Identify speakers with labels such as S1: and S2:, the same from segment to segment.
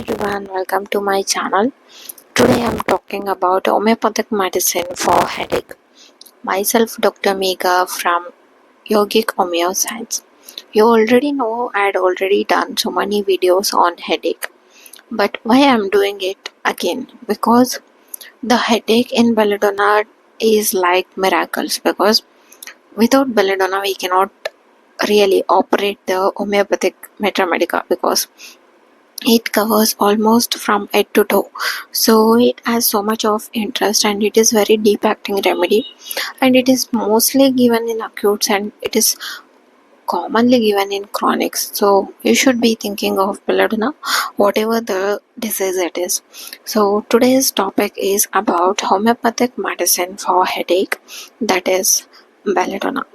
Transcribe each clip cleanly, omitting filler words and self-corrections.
S1: everyone, welcome to my channel. Today I'm talking about homeopathic medicine for headache. Myself Dr. Megha from Yogic Homeo Science. You already know I had already done so many videos on headache. But why I'm doing it again? Because the headache in belladonna is like miracles, because without belladonna we cannot really operate the homeopathic Medramedica, because it covers almost from head to toe, so it has so much of interest and it is very deep acting remedy, and it is mostly given in acutes and it is commonly given in chronics. So you should be thinking of belladonna whatever the disease it is. So today's topic is about homeopathic medicine for headache, that is belladonna.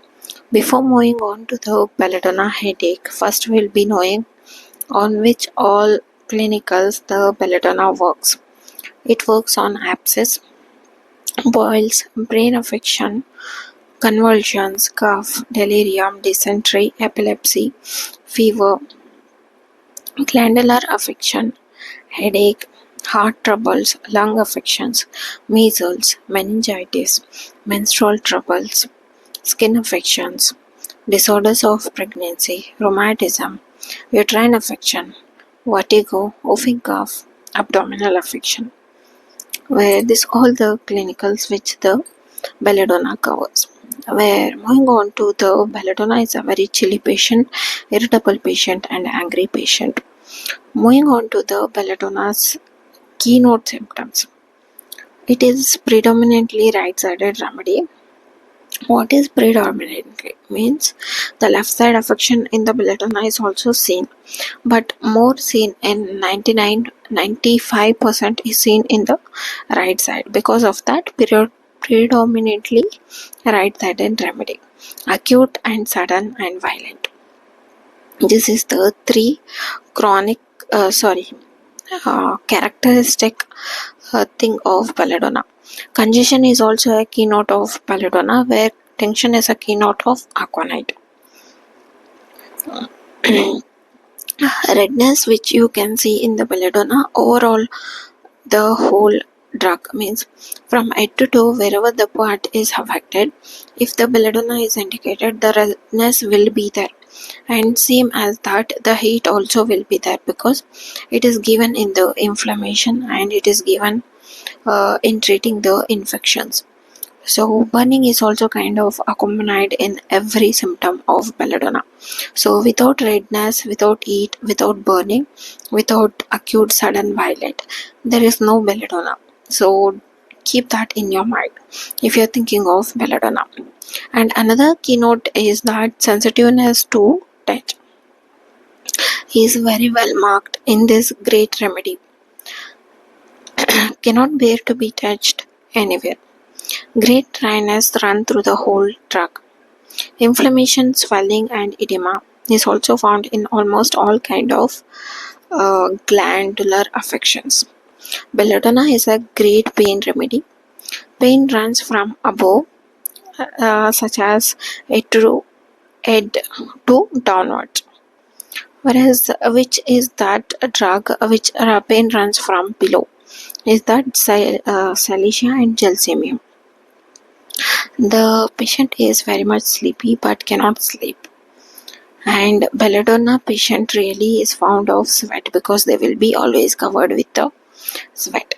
S1: Before moving on to the belladonna headache, first we'll be knowing on which all clinicals the belladonna works. It works on abscess, boils, brain affection, convulsions, cough, delirium, dysentery, epilepsy, fever, glandular affection, headache, heart troubles, lung affections, measles, meningitis, menstrual troubles, skin affections, disorders of pregnancy, rheumatism, uterine affection, vertigo, whooping cough, abdominal affection, where this all the clinicals which the belladonna covers. Where moving on to the belladonna is a very chilly patient, irritable patient, and angry patient. Moving on to the belladonna's keynote symptoms. It is predominantly right-sided remedy. What is predominantly means the left side affection in the belladonna is also seen, but more seen in 95% is seen in the right side. Because of that, predominantly right sided remedy, acute and sudden and violent. This is the three chronic characteristic thing of belladonna. Congestion is also a keynote of belladonna, where tension is a keynote of aconite. Redness, which you can see in the belladonna, overall the whole drug means from head to toe wherever the part is affected, if the belladonna is indicated, the redness will be there, and same as that the heat also will be there, because it is given in the inflammation and it is given in treating the infections. So burning is also kind of accompanied in every symptom of belladonna. So without redness, without heat, without burning, without acute sudden violent, there is no belladonna. So keep that in your mind if you're thinking of belladonna. And another keynote is that sensitiveness to touch is very well marked in this great remedy. Cannot bear to be touched anywhere. Great dryness run through the whole drug. Inflammation, swelling, and edema is also found in almost all kind of glandular affections. Belladonna is a great pain remedy. Pain runs from above, such as head to downwards. Whereas, which is that drug which pain runs from below, is that Cilicia and Gelsemium. The patient is very much sleepy but cannot sleep, and belladonna patient really is fond of sweat, because they will be always covered with the sweat,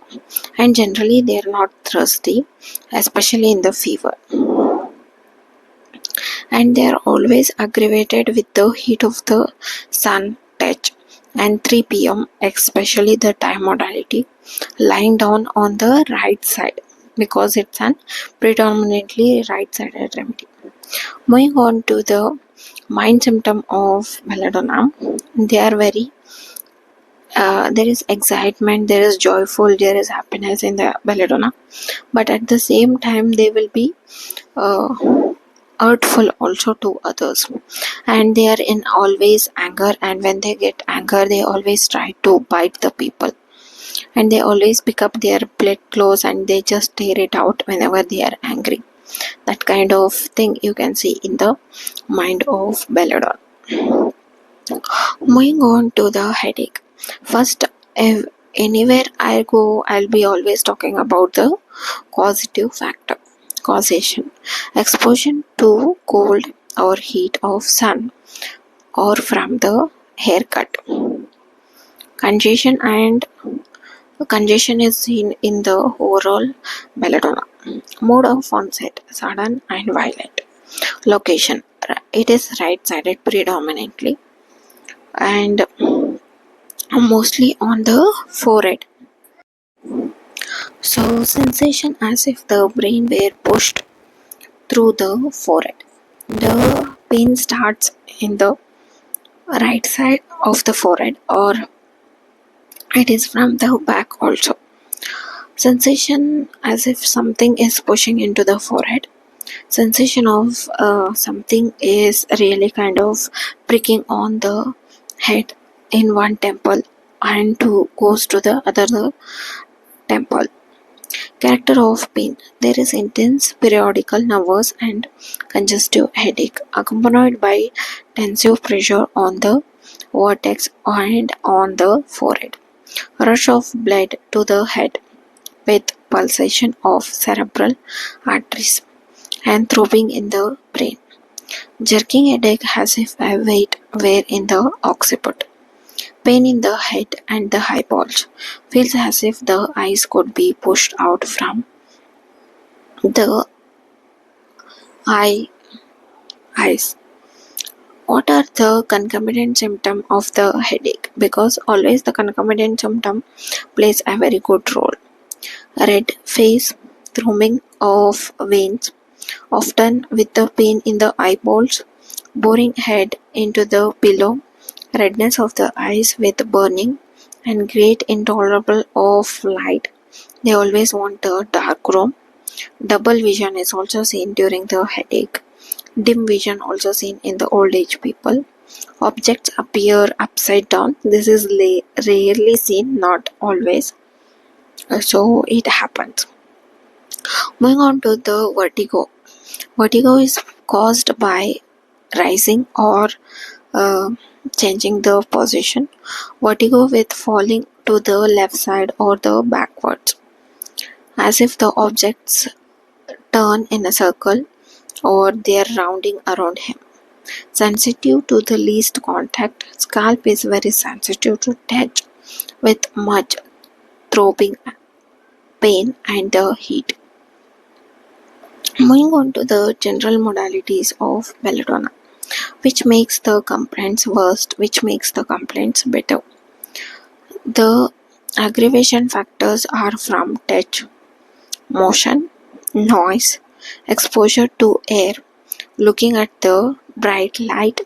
S1: and generally they are not thirsty, especially in the fever, and they are always aggravated with the heat of the sun touch, and 3 p.m. especially the time modality, lying down on the right side, because it's an predominantly right-sided remedy. Moving on to the mind symptom of belladonna, they are very there is excitement, there is joyful, there is happiness in the belladonna, but at the same time they will be hurtful also to others, and they are in always anger, and when they get anger they always try to bite the people, and they always pick up their blood clothes and they just tear it out whenever they are angry. That kind of thing you can see in the mind of belladonna. Moving on to the headache. First, if anywhere I go, I'll be always talking about the causative factor. Causation. Exposure to cold or heat of sun or from the haircut. Congestion and congestion is seen in the overall belladonna. Mode of onset, sudden and violent. Location, it is right-sided predominantly and mostly on the forehead. So sensation as if the brain were pushed through the forehead. The pain starts in the right side of the forehead or it is from the back also. Sensation as if something is pushing into the forehead. Sensation of something is really kind of pricking on the head in one temple and to goes to the other temple. Character of pain. There is intense periodical nervous and congestive headache accompanied by tensive pressure on the vertex and on the forehead. Rush of blood to the head with pulsation of cerebral arteries and throbbing in the brain. Jerking headache as if a weight were in the occiput. Pain in the head and the eyeballs. Feels as if the eyes could be pushed out from the eyes. What are the concomitant symptoms of the headache? Because always the concomitant symptom plays a very good role. Red face, throbbing of veins, often with the pain in the eyeballs, boring head into the pillow, redness of the eyes with burning, and great intolerable of light. They always want a dark room. Double vision is also seen during the headache. Dim vision also seen in the old age people. Objects appear upside down. This is rarely seen, not always. So it happens. Moving on to the vertigo. Vertigo is caused by rising or uh, changing the position. Vertigo with falling to the left side or the backwards, as if the objects turn in a circle or they are rounding around him. Sensitive to the least contact. Scalp is very sensitive to touch with much throbbing, pain and the heat. Moving on to the general modalities of belladonna, which makes the complaints worst, which makes the complaints better. The aggravation factors are from touch, motion, noise, exposure to air, looking at the bright light,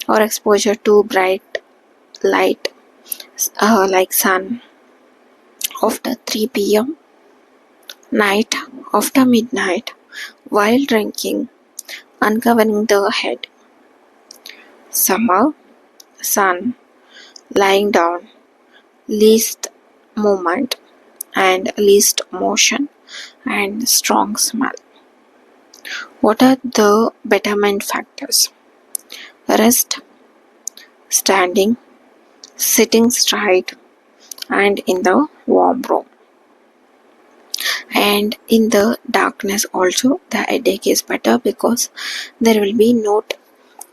S1: or exposure to bright light like sun after 3 p.m., night after midnight, while drinking, uncovering the head, summer, sun, lying down, least movement and least motion and strong smell. What are the betterment factors? Rest, standing, sitting straight and in the warm room. And in the darkness also the headache is better because there will be no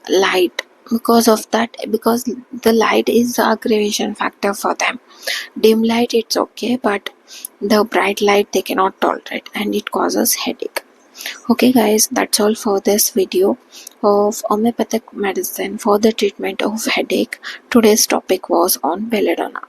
S1: light. Because of that, because the light is the aggravation factor for them. Dim light it's okay, but the bright light they cannot tolerate and it causes headache. Okay guys, that's all for this video of homeopathic medicine for the treatment of headache. Today's topic was on belladonna.